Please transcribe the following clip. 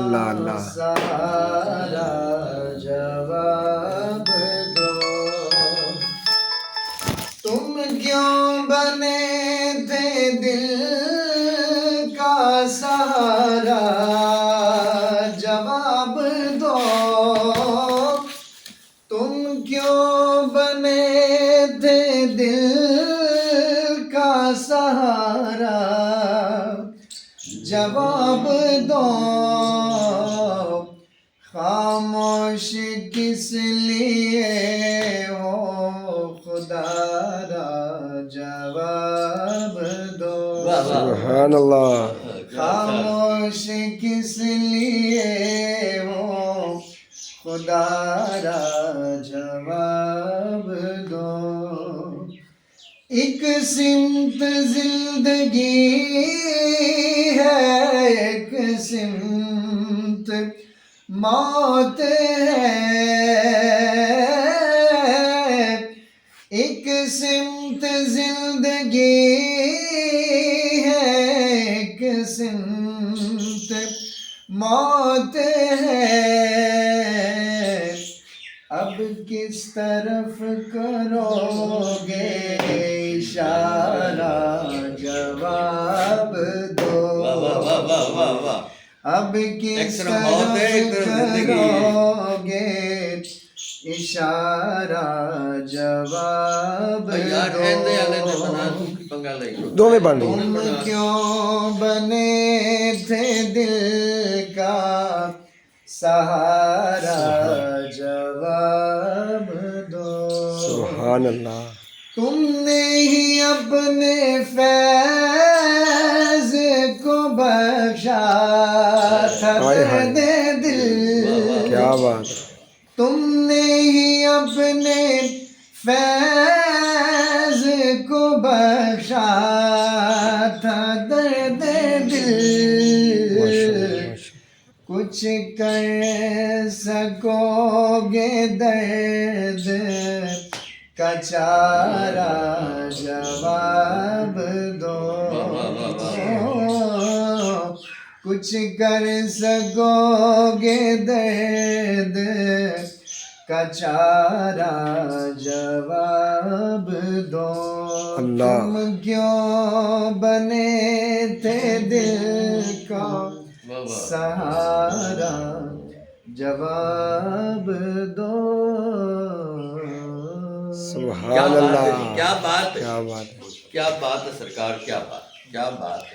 اللہ اللہ سہارا جواب دو، تم کیوں بنے تھے دل کا سہارا جواب دو، تم کیوں بنے تھے دل کا سہارا جواب دو، خاموش کس لیے ہو خدا را جواب دو، سبحان اللہ خاموش کس لیے ہو خدا را جواب دو، ایک سمت زندگی ہے ایک سمت موت ہے، ایک سمت زندگی ہے ایک سمت موت ہے، اب کس طرف کرو گے اشارہ جواب دو، اب کس طرف کرو گے اشارہ جواب دو، دو میں بن تم کیوں بنے تھے دل کا سہارا جواب دو، سبحان اللہ تم نے ہی اپنے فیض کو بخشا تھا درد دل، کیا بات، تم نے ہی اپنے فیض کو بخشا تھا درد دل، کچھ کر سکو گے درد کا چارہ جواب دو، کچھ کر سکو گے درد کا چارہ جواب دو، اللہ تم کیوں بنے تھے دل کا سہارا جواب دو، سبحان اللہ کیا بات ہے، کیا بات ہے کیا بات ہے سرکار، کیا بات ہے